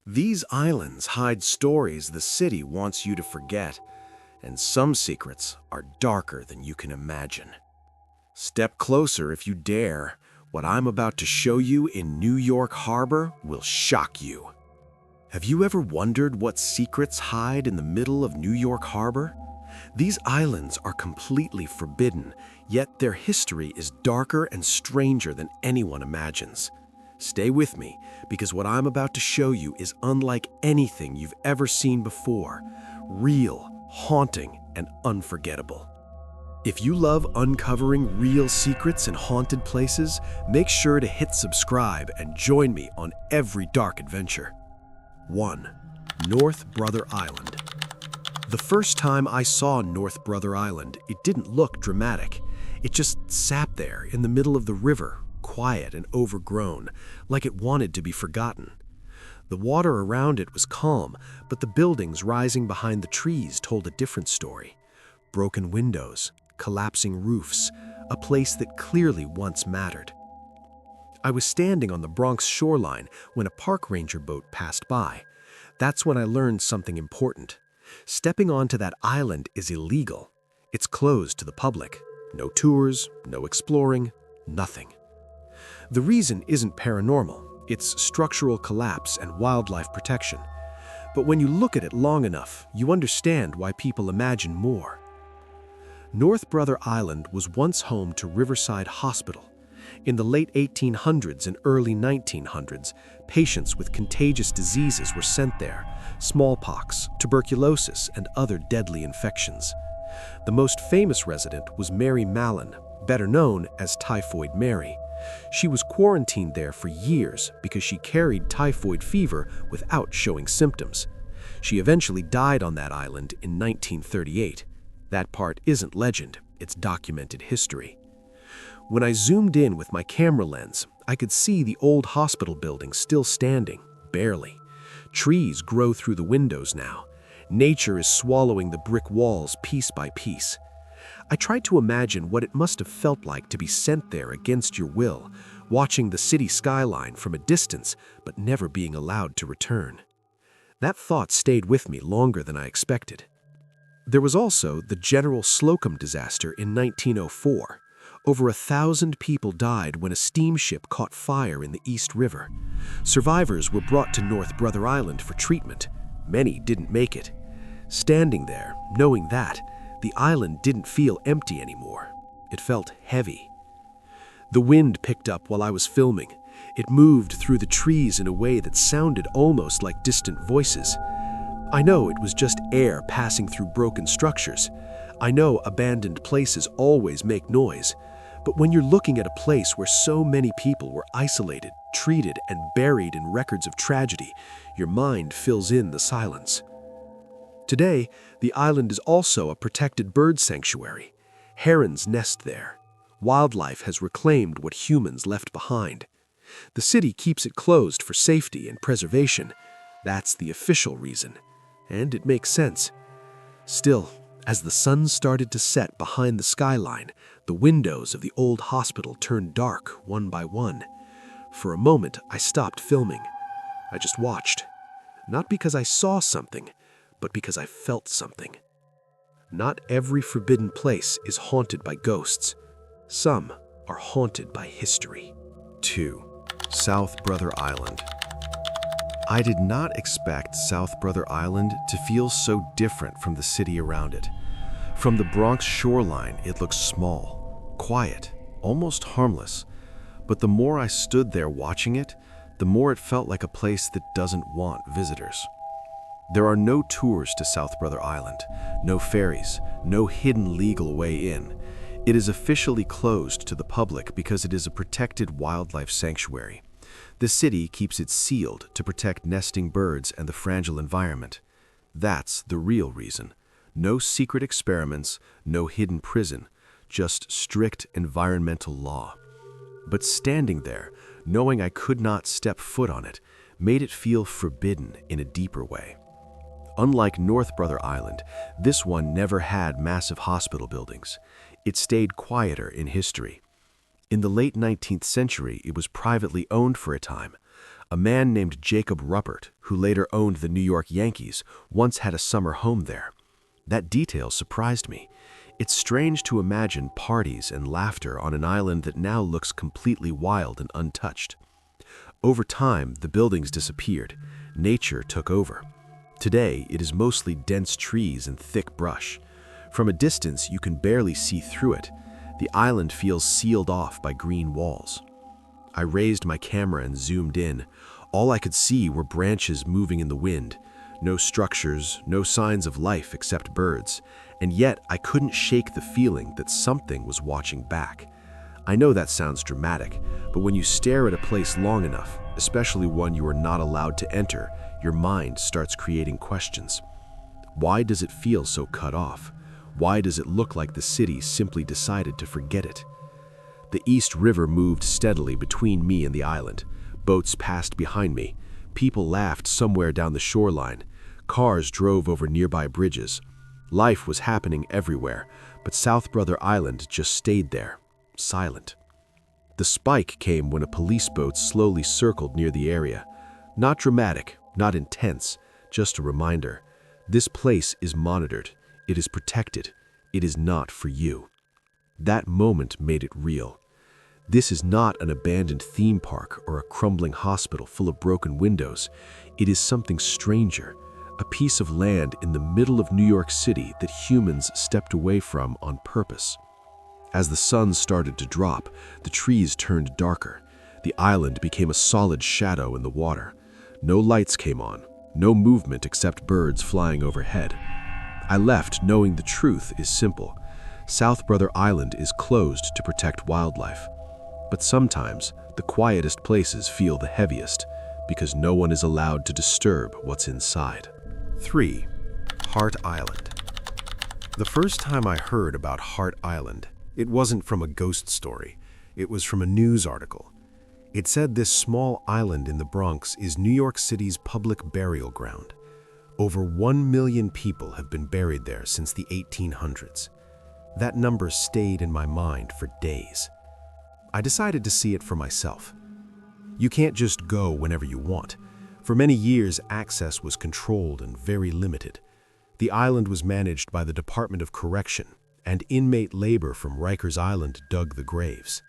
These islands hide stories the city wants you to forget, and some secrets are darker than you can imagine. Step closer if you dare. What I'm about to show you in New York Harbor will shock you. Have you ever wondered what secrets hide in the middle of New York Harbor? These islands are completely forbidden, yet their history is darker and stranger than anyone imagines. Stay with me, because what I'm about to show you is unlike anything you've ever seen before. Real, haunting, and unforgettable. If you love uncovering real secrets in haunted places, make sure to hit subscribe and join me on every dark adventure. 1. North Brother Island. The first time I saw North Brother Island, it didn't look dramatic. It just sat there in the middle of the river, quiet and overgrown, like it wanted to be forgotten. The water around it was calm, but the buildings rising behind the trees told a different story. Broken windows, collapsing roofs, a place that clearly once mattered. I was standing on the Bronx shoreline when a park ranger boat passed by. That's when I learned something important. Stepping onto that island is illegal. It's closed to the public. No tours, no exploring, nothing. The reason isn't paranormal. It's structural collapse and wildlife protection. But when you look at it long enough, you understand why people imagine more. North Brother Island was once home to Riverside Hospital. In the late 1800s and early 1900s, patients with contagious diseases were sent there: smallpox, tuberculosis, and other deadly infections. The most famous resident was Mary Mallon, better known as Typhoid Mary. She was quarantined there for years because she carried typhoid fever without showing symptoms. She eventually died on that island in 1938. That part isn't legend, it's documented history. When I zoomed in with my camera lens, I could see the old hospital building still standing, barely. Trees grow through the windows now. Nature is swallowing the brick walls piece by piece. I tried to imagine what it must have felt like to be sent there against your will, watching the city skyline from a distance, but never being allowed to return. That thought stayed with me longer than I expected. There was also the General Slocum disaster in 1904. Over 1,000 people died when a steamship caught fire in the East River. Survivors were brought to North Brother Island for treatment. Many didn't make it. Standing there, knowing that, the island didn't feel empty anymore. It felt heavy. The wind picked up while I was filming. It moved through the trees in a way that sounded almost like distant voices. I know it was just air passing through broken structures. I know abandoned places always make noise. But when you're looking at a place where so many people were isolated, treated, and buried in records of tragedy, your mind fills in the silence. Today, the island is also a protected bird sanctuary. Herons nest there. Wildlife has reclaimed what humans left behind. The city keeps it closed for safety and preservation. That's the official reason. And it makes sense. Still, as the sun started to set behind the skyline, the windows of the old hospital turned dark one by one. For a moment, I stopped filming. I just watched. Not because I saw something, but because I felt something. Not every forbidden place is haunted by ghosts. Some are haunted by history. 2. South Brother Island. I did not expect South Brother Island to feel so different from the city around it. From the Bronx shoreline, it looked small, quiet, almost harmless. But the more I stood there watching it, the more it felt like a place that doesn't want visitors. There are no tours to South Brother Island, no ferries, no hidden legal way in. It is officially closed to the public because it is a protected wildlife sanctuary. The city keeps it sealed to protect nesting birds and the fragile environment. That's the real reason. No secret experiments, no hidden prison, just strict environmental law. But standing there, knowing I could not step foot on it, made it feel forbidden in a deeper way. Unlike North Brother Island, this one never had massive hospital buildings. It stayed quieter in history. In the late 19th century, it was privately owned for a time. A man named Jacob Ruppert, who later owned the New York Yankees, once had a summer home there. That detail surprised me. It's strange to imagine parties and laughter on an island that now looks completely wild and untouched. Over time, the buildings disappeared. Nature took over. Today, it is mostly dense trees and thick brush. From a distance, you can barely see through it. The island feels sealed off by green walls. I raised my camera and zoomed in. All I could see were branches moving in the wind. No structures, no signs of life except birds. And yet, I couldn't shake the feeling that something was watching back. I know that sounds dramatic, but when you stare at a place long enough, especially one you are not allowed to enter, your mind starts creating questions. Why does it feel so cut off? Why does it look like the city simply decided to forget it? The East River moved steadily between me and the island. Boats passed behind me. People laughed somewhere down the shoreline. Cars drove over nearby bridges. Life was happening everywhere, but South Brother Island just stayed there, silent. The spike came when a police boat slowly circled near the area. Not dramatic, not intense, just a reminder. This place is monitored. It is protected. It is not for you. That moment made it real. This is not an abandoned theme park or a crumbling hospital full of broken windows. It is something stranger, a piece of land in the middle of New York City that humans stepped away from on purpose. As the sun started to drop, the trees turned darker. The island became a solid shadow in the water. No lights came on, no movement except birds flying overhead. I left knowing the truth is simple. South Brother Island is closed to protect wildlife. But sometimes, the quietest places feel the heaviest, because no one is allowed to disturb what's inside. 3. Hart Island. The first time I heard about Hart Island, it wasn't from a ghost story. It was from a news article. It said this small island in the Bronx is New York City's public burial ground. Over 1 million people have been buried there since the 1800s. That number stayed in my mind for days. I decided to see it for myself. You can't just go whenever you want. For many years, access was controlled and very limited. The island was managed by the Department of Correction, and inmate labor from Rikers Island dug the graves.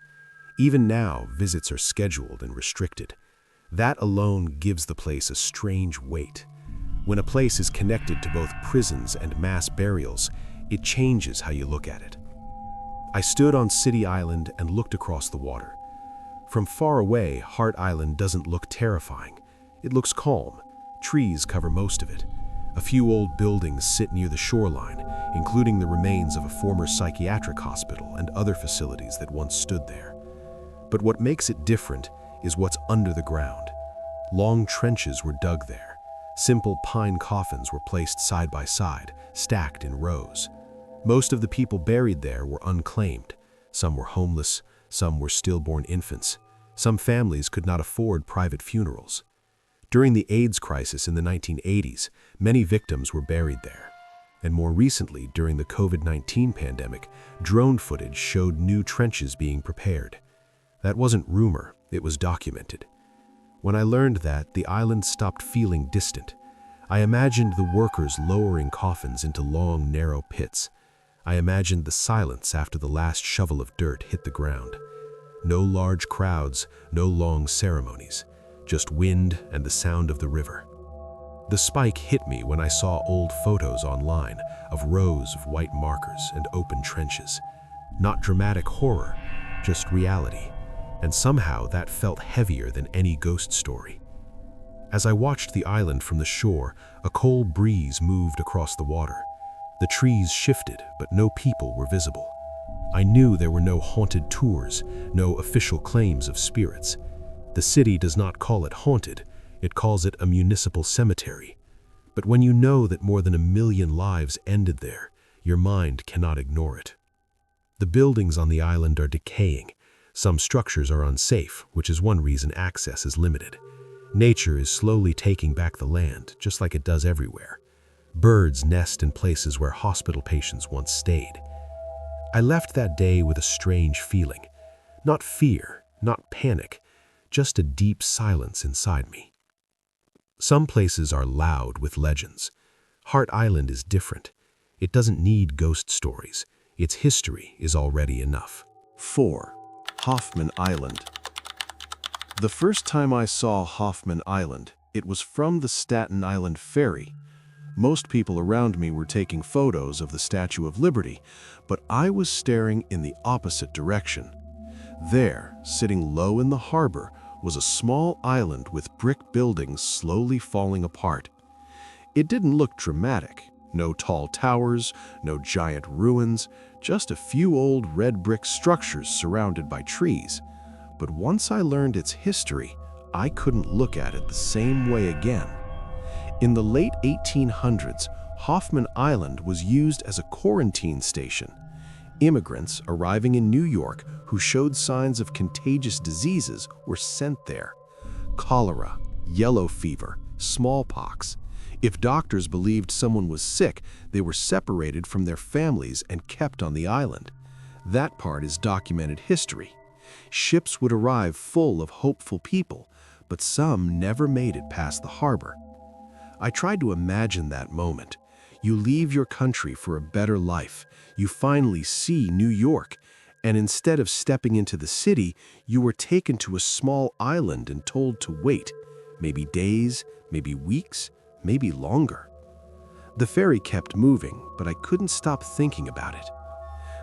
Even now, visits are scheduled and restricted. That alone gives the place a strange weight. When a place is connected to both prisons and mass burials, it changes how you look at it. I stood on City Island and looked across the water. From far away, Hart Island doesn't look terrifying. It looks calm. Trees cover most of it. A few old buildings sit near the shoreline, including the remains of a former psychiatric hospital and other facilities that once stood there. But what makes it different is what's under the ground. Long trenches were dug there. Simple pine coffins were placed side by side, stacked in rows. Most of the people buried there were unclaimed. Some were homeless, some were stillborn infants. Some families could not afford private funerals. During the AIDS crisis in the 1980s, many victims were buried there. And more recently, during the COVID-19 pandemic, drone footage showed new trenches being prepared. That wasn't rumor, it was documented. When I learned that, the island stopped feeling distant. I imagined the workers lowering coffins into long, narrow pits. I imagined the silence after the last shovel of dirt hit the ground. No large crowds, no long ceremonies, just wind and the sound of the river. The spike hit me when I saw old photos online of rows of white markers and open trenches. Not dramatic horror, just reality. And somehow that felt heavier than any ghost story. As I watched the island from the shore, a cold breeze moved across the water. The trees shifted, but no people were visible. I knew there were no haunted tours, no official claims of spirits. The city does not call it haunted, it calls it a municipal cemetery. But when you know that more than 1 million lives ended there, your mind cannot ignore it. The buildings on the island are decaying. Some structures are unsafe, which is one reason access is limited. Nature is slowly taking back the land, just like it does everywhere. Birds nest in places where hospital patients once stayed. I left that day with a strange feeling. Not fear, not panic, just a deep silence inside me. Some places are loud with legends. Hart Island is different. It doesn't need ghost stories. Its history is already enough. 4. Hoffman Island. The first time I saw Hoffman Island, it was from the Staten Island ferry. Most people around me were taking photos of the Statue of Liberty, but I was staring in the opposite direction. There, sitting low in the harbor, was a small island with brick buildings slowly falling apart. It didn't look dramatic. No tall towers, no giant ruins, just a few old red brick structures surrounded by trees. But once I learned its history, I couldn't look at it the same way again. In the late 1800s, Hoffman Island was used as a quarantine station. Immigrants arriving in New York who showed signs of contagious diseases were sent there. Cholera, yellow fever, smallpox. If doctors believed someone was sick, they were separated from their families and kept on the island. That part is documented history. Ships would arrive full of hopeful people, but some never made it past the harbor. I tried to imagine that moment. You leave your country for a better life. You finally see New York, and instead of stepping into the city, you were taken to a small island and told to wait. Maybe days, maybe weeks, maybe longer. The ferry kept moving, but I couldn't stop thinking about it.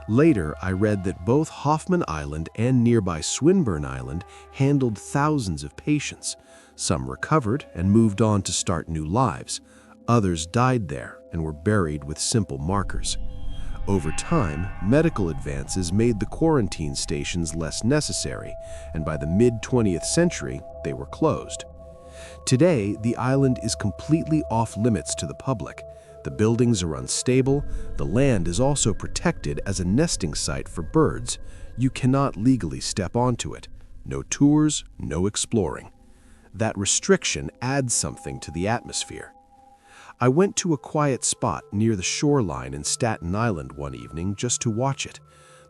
Later, I read that both Hoffman Island and nearby Swinburne Island handled thousands of patients. Some recovered and moved on to start new lives. Others died there and were buried with simple markers. Over time, medical advances made the quarantine stations less necessary, and by the mid-20th century, they were closed. Today, the island is completely off-limits to the public. The buildings are unstable. The land is also protected as a nesting site for birds. You cannot legally step onto it. No tours, no exploring. That restriction adds something to the atmosphere. I went to a quiet spot near the shoreline in Staten Island one evening just to watch it.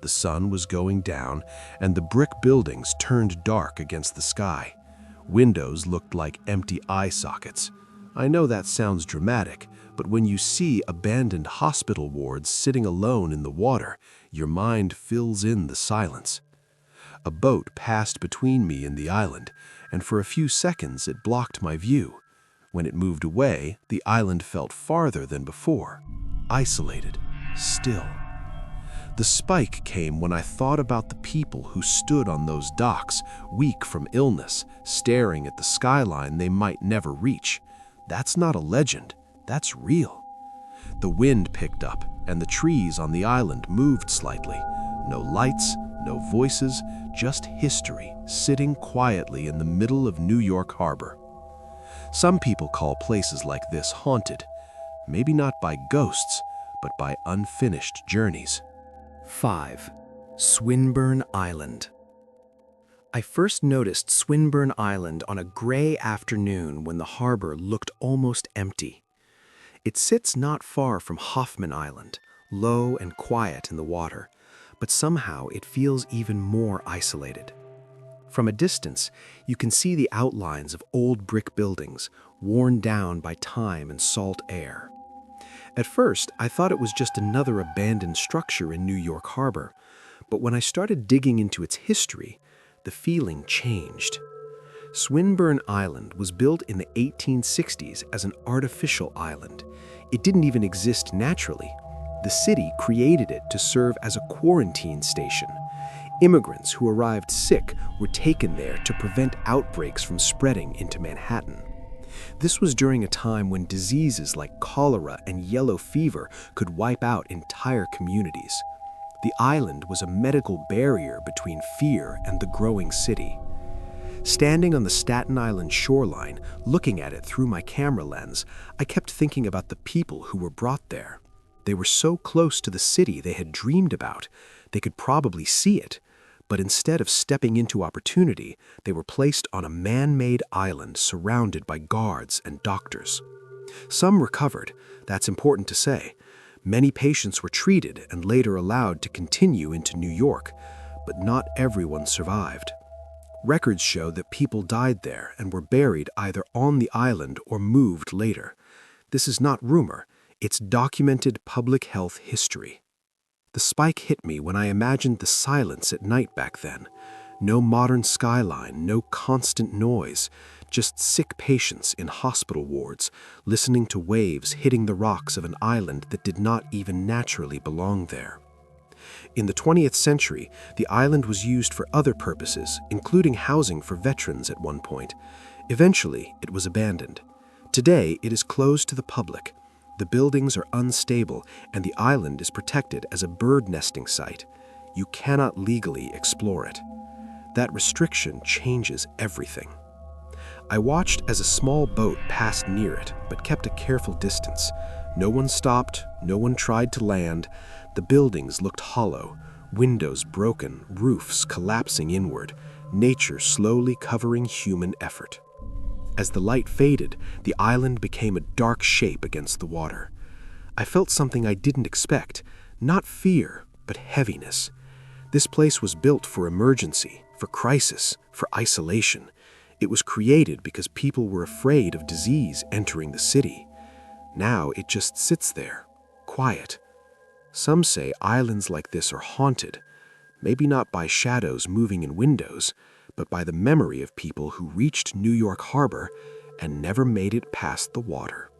The sun was going down, and the brick buildings turned dark against the sky. Windows looked like empty eye sockets. I know that sounds dramatic, but when you see abandoned hospital wards sitting alone in the water, your mind fills in the silence. A boat passed between me and the island, and for a few seconds it blocked my view. When it moved away, the island felt farther than before, isolated, still. The spike came when I thought about the people who stood on those docks, weak from illness, staring at the skyline they might never reach. That's not a legend, that's real. The wind picked up, and the trees on the island moved slightly. No lights, no voices, just history sitting quietly in the middle of New York Harbor. Some people call places like this haunted, maybe not by ghosts, but by unfinished journeys. 5. Swinburne Island. I first noticed Swinburne Island on a gray afternoon when the harbor looked almost empty. It sits not far from Hoffman Island, low and quiet in the water, but somehow it feels even more isolated. From a distance, you can see the outlines of old brick buildings, worn down by time and salt air. At first, I thought it was just another abandoned structure in New York Harbor, but when I started digging into its history, the feeling changed. Swinburne Island was built in the 1860s as an artificial island. It didn't even exist naturally. The city created it to serve as a quarantine station. Immigrants who arrived sick were taken there to prevent outbreaks from spreading into Manhattan. This was during a time when diseases like cholera and yellow fever could wipe out entire communities. The island was a medical barrier between fear and the growing city. Standing on the Staten Island shoreline, looking at it through my camera lens, I kept thinking about the people who were brought there. They were so close to the city they had dreamed about. They could probably see it. But instead of stepping into opportunity, they were placed on a man-made island surrounded by guards and doctors. Some recovered, that's important to say. Many patients were treated and later allowed to continue into New York, but not everyone survived. Records show that people died there and were buried either on the island or moved later. This is not rumor, it's documented public health history. The spike hit me when I imagined the silence at night back then. No modern skyline, no constant noise, just sick patients in hospital wards, listening to waves hitting the rocks of an island that did not even naturally belong there. In the 20th century, the island was used for other purposes, including housing for veterans at one point. Eventually, it was abandoned. Today, it is closed to the public. The buildings are unstable, and the island is protected as a bird nesting site. You cannot legally explore it. That restriction changes everything. I watched as a small boat passed near it, but kept a careful distance. No one stopped, no one tried to land. The buildings looked hollow, windows broken, roofs collapsing inward, nature slowly covering human effort. As the light faded, the island became a dark shape against the water. I felt something I didn't expect, not fear, but heaviness. This place was built for emergency, for crisis, for isolation. It was created because people were afraid of disease entering the city. Now it just sits there, quiet. Some say islands like this are haunted, maybe not by shadows moving in windows, but by the memory of people who reached New York Harbor and never made it past the water.